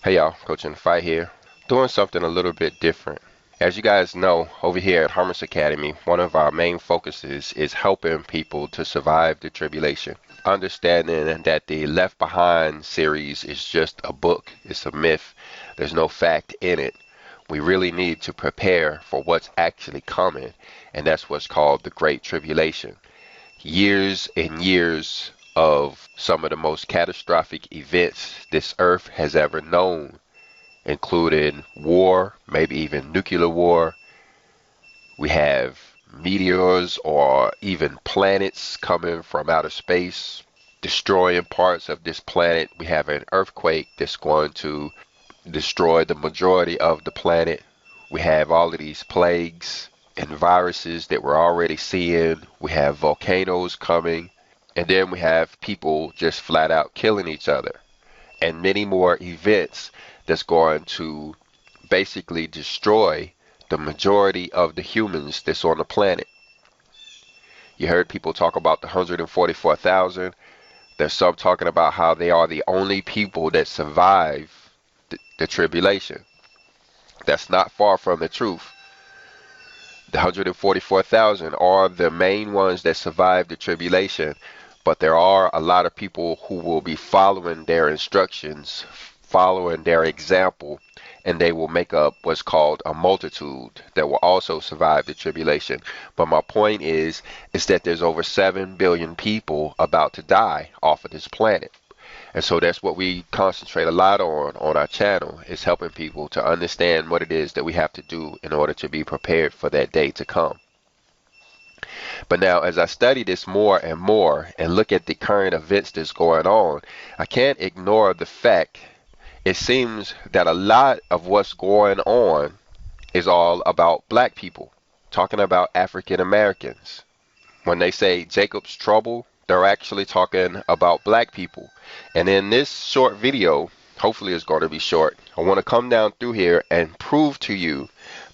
Hey y'all, Coach in the Fight here, doing something a little bit different. As you guys know, over here at Hermas Academy, one of our main focuses is helping people to survive the tribulation. Understanding that the Left Behind series is just a book, it's a myth, there's no fact in it. We really need to prepare for what's actually coming, and that's what's called the Great Tribulation. Years and years of some of the most catastrophic events this earth has ever known, including war, maybe even nuclear war. We have meteors or even planets coming from outer space, destroying parts of this planet. We have an earthquake that's going to destroy the majority of the planet. We have all of these plagues and viruses that we're already seeing. We have volcanoes coming. And then we have people just flat out killing each other. And many more events that's going to basically destroy the majority of the humans that's on the planet. You heard people talk about the 144,000. There's some talking about how they are the only people that survive the tribulation. That's not far from the truth. The 144,000 are the main ones that survive the tribulation, but there are a lot of people who will be following their instructions, following their example, and they will make up what's called a multitude that will also survive the tribulation. But my point is that there's over 7 billion people about to die off of this planet. And so that's what we concentrate a lot on our channel, is helping people to understand what it is that we have to do in order to be prepared for that day to come. But now, as I study this more and more and look at the current events that's going on, I can't ignore the fact it seems that a lot of what's going on is all about black people, talking about African Americans. When they say Jacob's trouble, they're actually talking about black people. And in this short video, hopefully it's going to be short, I want to come down through here and prove to you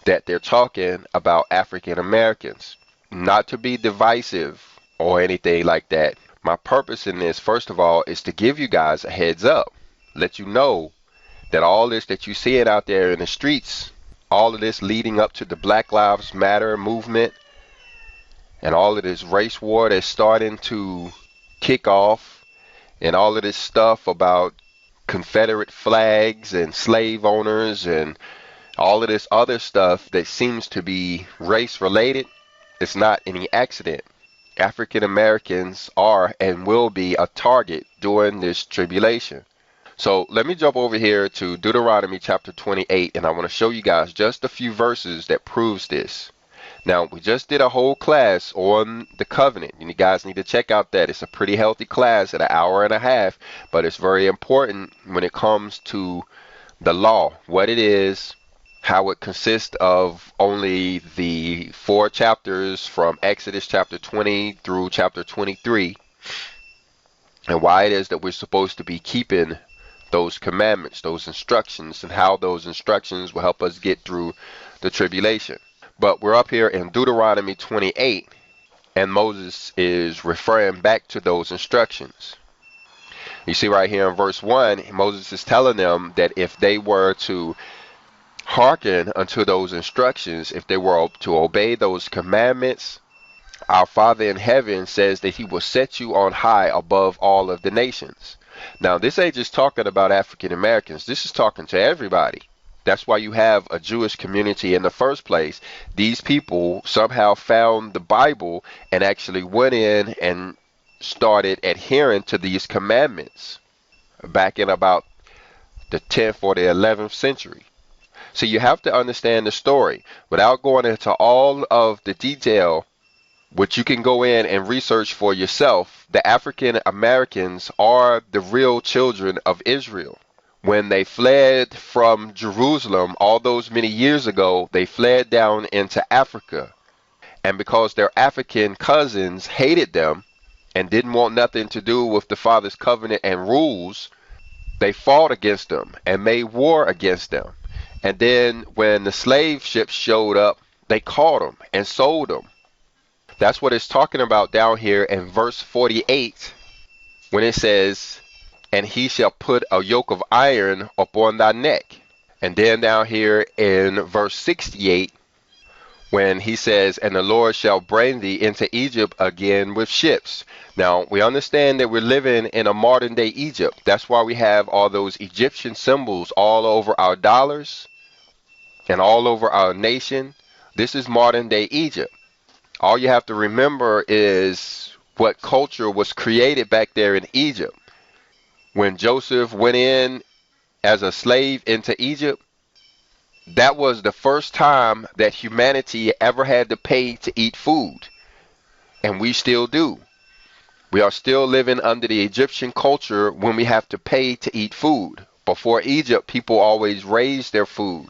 that they're talking about African Americans. Not to be divisive or anything like that. My purpose in this, first of all, is to give you guys a heads up. Let you know that all this that you see it out there in the streets, all of this leading up to the Black Lives Matter movement, and all of this race war that's starting to kick off, and all of this stuff about Confederate flags and slave owners and all of this other stuff that seems to be race related, it's not any accident. African Americans are and will be a target during this tribulation. So let me jump over here to Deuteronomy chapter 28, and I want to show you guys just a few verses that proves this. Now, we just did a whole class on the covenant, and you guys need to check out that. It's a pretty healthy class at an hour and a half, but it's very important when it comes to the law, what it is, how it consists of only the 4 chapters from Exodus chapter 20 through chapter 23, and why it is that we're supposed to be keeping those commandments, those instructions, and how those instructions will help us get through the tribulation. But we're up here in Deuteronomy 28, and Moses is referring back to those instructions. You see right here in verse 1, Moses is telling them that if they were to hearken unto those instructions, if they were to obey those commandments, our Father in heaven says that he will set you on high above all of the nations. Now, this ain't just talking about African Americans. This is talking to everybody. That's why you have a Jewish community in the first place. These people somehow found the Bible and actually went in and started adhering to these commandments back in about the 10th or the 11th century. So you have to understand the story without going into all of the detail, which you can go in and research for yourself. The African Americans are the real children of Israel. When they fled from Jerusalem all those many years ago, they fled down into Africa. And because their African cousins hated them and didn't want nothing to do with the Father's covenant and rules, they fought against them and made war against them. And then when the slave ships showed up, they caught them and sold them. That's what it's talking about down here in verse 48 when it says, and he shall put a yoke of iron upon thy neck. And then down here in verse 68, when he says, and the Lord shall bring thee into Egypt again with ships. Now, we understand that we're living in a modern day Egypt. That's why we have all those Egyptian symbols all over our dollars and all over our nation. This is modern day Egypt. All you have to remember is what culture was created back there in Egypt. When Joseph went in as a slave into Egypt, that was the first time that humanity ever had to pay to eat food. And we still do. We are still living under the Egyptian culture when we have to pay to eat food. Before Egypt, people always raised their food.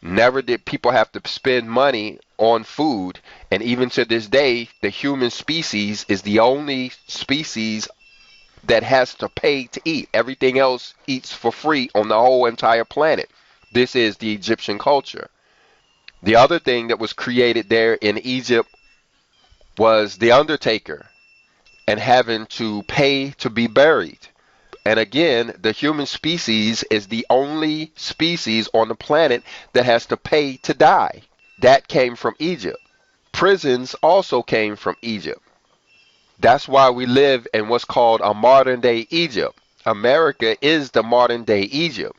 Never did people have to spend money on food. And even to this day, the human species is the only species that has to pay to eat. Everything else eats for free on the whole entire planet. This is the Egyptian culture. The other thing that was created there in Egypt was the undertaker and having to pay to be buried. And again, the human species is the only species on the planet that has to pay to die. That came from Egypt. Prisons also came from Egypt. That's why we live in what's called a modern day Egypt. America is the modern day Egypt.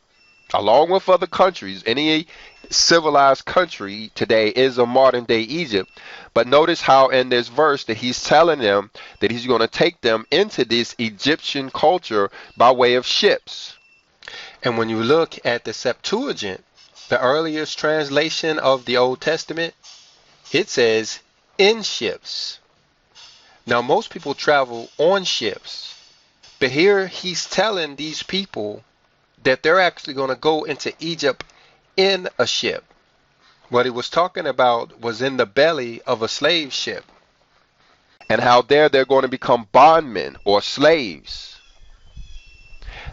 Along with other countries, any civilized country today is a modern day Egypt. But notice how in this verse that he's telling them that he's going to take them into this Egyptian culture by way of ships. And when you look at the Septuagint, the earliest translation of the Old Testament, it says in ships. Now most people travel on ships, but here he's telling these people that they're actually going to go into Egypt in a ship. What he was talking about was in the belly of a slave ship, and how there they're going to become bondmen or slaves.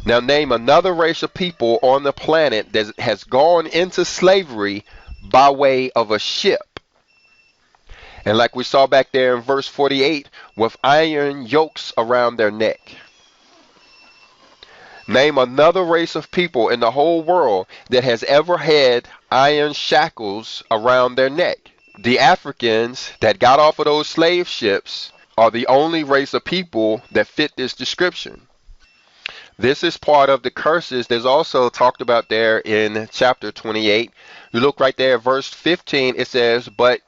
Now name another race of people on the planet that has gone into slavery by way of a ship. And like we saw back there in verse 48, with iron yokes around their neck. Name another race of people in the whole world that has ever had iron shackles around their neck. The Africans that got off of those slave ships are the only race of people that fit this description. This is part of the curses that's also talked about there in chapter 28. You look right there at verse 15, it says, But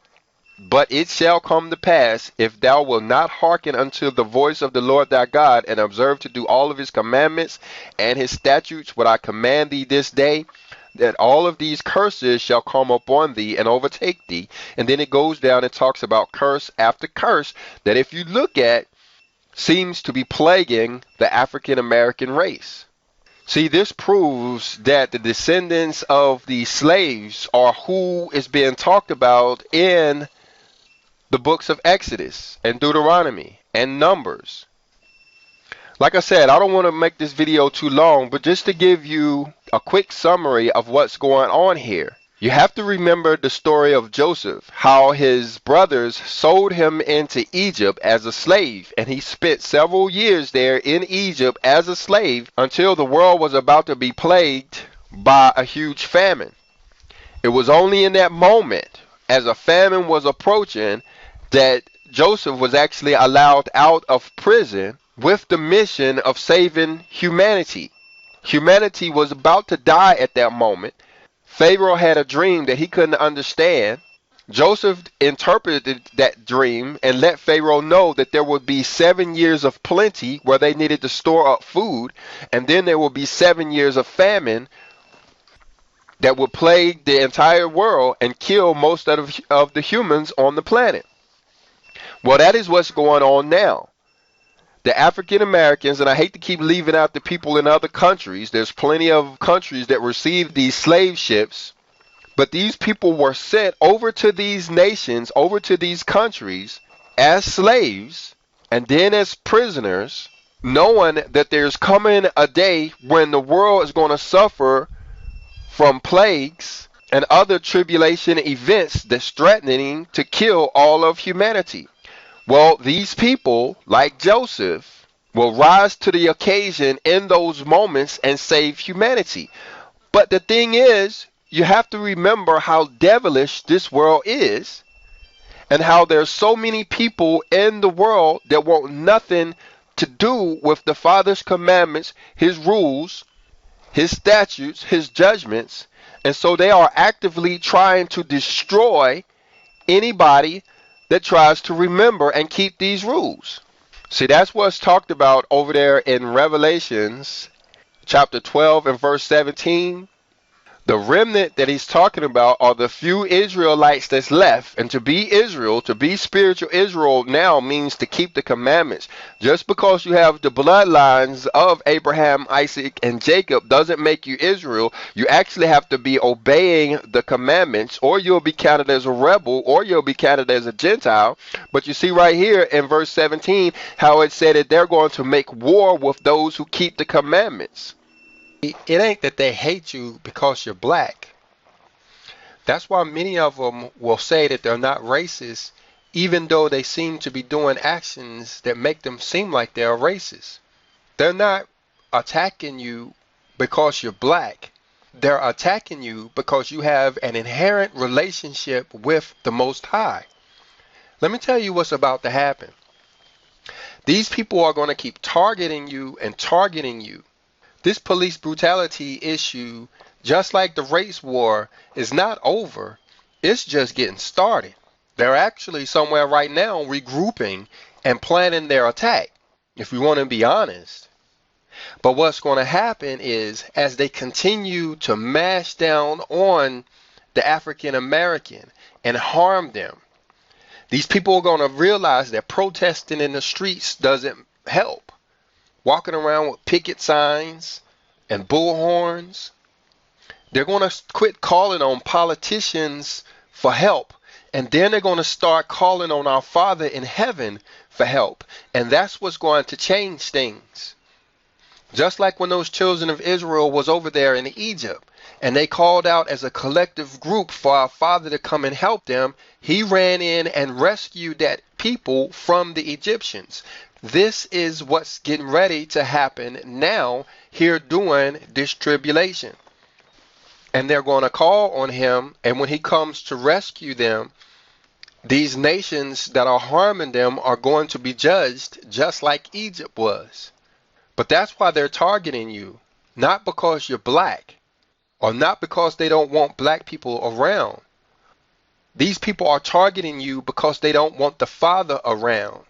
it shall come to pass, if thou wilt not hearken unto the voice of the Lord thy God, and observe to do all of his commandments and his statutes, what I command thee this day, that all of these curses shall come upon thee and overtake thee. And then it goes down and talks about curse after curse that if you look at, seems to be plaguing the African American race. See, this proves that the descendants of the slaves are who is being talked about in the books of Exodus and Deuteronomy and Numbers. Like I said, I don't want to make this video too long, but just to give you a quick summary of what's going on here. You have to remember the story of Joseph, how his brothers sold him into Egypt as a slave, and he spent several years there in Egypt as a slave until the world was about to be plagued by a huge famine. It was only in that moment, as a famine was approaching, that Joseph was actually allowed out of prison with the mission of saving humanity. Humanity was about to die at that moment. Pharaoh had a dream that he couldn't understand. Joseph interpreted that dream and let Pharaoh know that there would be 7 years of plenty where they needed to store up food, and then there would be 7 years of famine that would plague the entire world and kill most of the humans on the planet. Well, that is what's going on now. The African Americans, and I hate to keep leaving out the people in other countries. There's plenty of countries that received these slave ships, but these people were sent over to these nations, over to these countries as slaves and then as prisoners, knowing that there's coming a day when the world is going to suffer from plagues and other tribulation events that's threatening to kill all of humanity. Well, these people, like Joseph, will rise to the occasion in those moments and save humanity. But the thing is, you have to remember how devilish this world is and how there's so many people in the world that want nothing to do with the Father's commandments, his rules, his statutes, his judgments. And so they are actively trying to destroy anybody that tries to remember and keep these rules. See, that's what's talked about over there in Revelations chapter 12 and verse 17. The remnant that he's talking about are the few Israelites that's left. And to be Israel, to be spiritual Israel now means to keep the commandments. Just because you have the bloodlines of Abraham, Isaac, and Jacob doesn't make you Israel. You actually have to be obeying the commandments, or you'll be counted as a rebel, or you'll be counted as a Gentile. But you see right here in verse 17 how it said that they're going to make war with those who keep the commandments. It ain't that they hate you because you're black. That's why many of them will say that they're not racist, even though they seem to be doing actions that make them seem like they're racist. They're not attacking you because you're black. They're attacking you because you have an inherent relationship with the Most High. Let me tell you what's about to happen. These people are going to keep targeting you and targeting you. This police brutality issue, just like the race war, is not over. It's just getting started. They're actually somewhere right now regrouping and planning their attack, if we want to be honest. But what's going to happen is, as they continue to mash down on the African American and harm them, these people are going to realize that protesting in the streets doesn't help. Walking around with picket signs and bullhorns. They're going to quit calling on politicians for help, and then they're going to start calling on our Father in heaven for help. And that's what's going to change things. Just like when those children of Israel was over there in Egypt, and they called out as a collective group for our Father to come and help them, he ran in and rescued that people from the Egyptians. This is what's getting ready to happen now here during this tribulation. And they're going to call on him, and when he comes to rescue them, these nations that are harming them are going to be judged just like Egypt was. But that's why they're targeting you, not because you're black, or not because they don't want black people around. These people are targeting you because they don't want the Father around.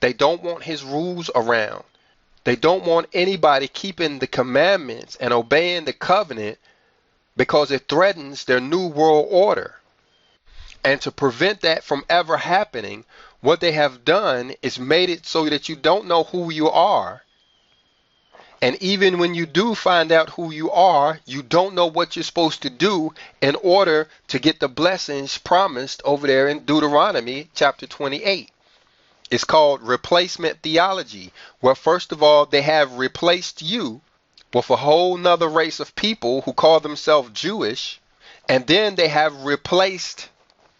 They don't want his rules around. They don't want anybody keeping the commandments and obeying the covenant because it threatens their new world order. And to prevent that from ever happening, what they have done is made it so that you don't know who you are. And even when you do find out who you are, you don't know what you're supposed to do in order to get the blessings promised over there in Deuteronomy chapter 28. It's called replacement theology, where first of all, they have replaced you with a whole nother race of people who call themselves Jewish. And then they have replaced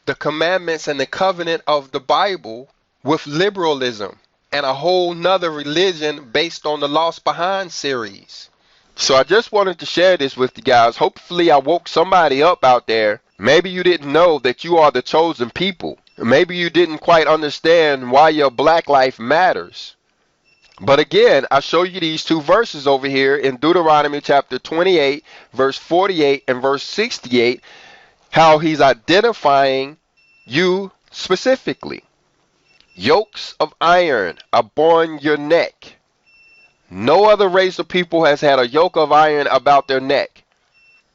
the commandments and the covenant of the Bible with liberalism and a whole nother religion based on the Lost Behind series. So I just wanted to share this with you guys. Hopefully I woke somebody up out there. Maybe you didn't know that you are the chosen people. Maybe you didn't quite understand why your black life matters. But again, I show you these two verses over here in Deuteronomy chapter 28, verse 48 and verse 68, how he's identifying you specifically. Yokes of iron upon your neck. No other race of people has had a yoke of iron about their neck.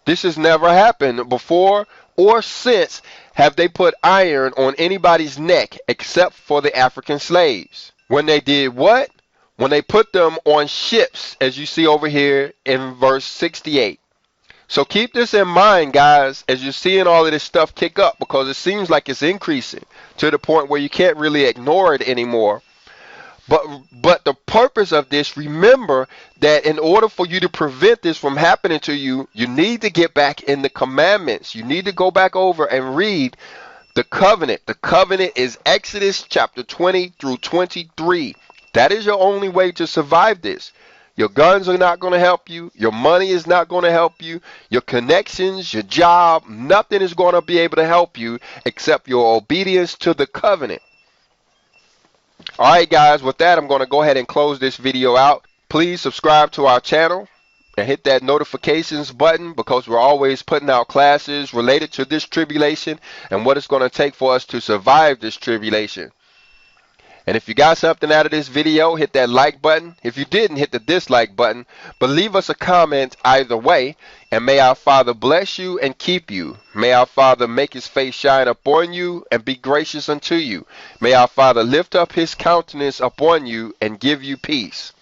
This has never happened before or since have they put iron on anybody's neck except for the African slaves. When they did what? When they put them on ships, as you see over here in verse 68. So keep this in mind, guys, as you're seeing all of this stuff kick up, because it seems like it's increasing to the point where you can't really ignore it anymore. But the purpose of this, remember that in order for you to prevent this from happening to you, you need to get back in the commandments. You need to go back over and read the covenant. The covenant is Exodus chapter 20 through 23. That is your only way to survive this. Your guns are not going to help you. Your money is not going to help you. Your connections, your job, nothing is going to be able to help you except your obedience to the covenant. All right, guys, with that, I'm going to go ahead and close this video out. Please subscribe to our channel and hit that notifications button, because we're always putting out classes related to this tribulation and what it's going to take for us to survive this tribulation. And if you got something out of this video, hit that like button. If you didn't, hit the dislike button. But leave us a comment either way. And may our Father bless you and keep you. May our Father make his face shine upon you and be gracious unto you. May our Father lift up his countenance upon you and give you peace.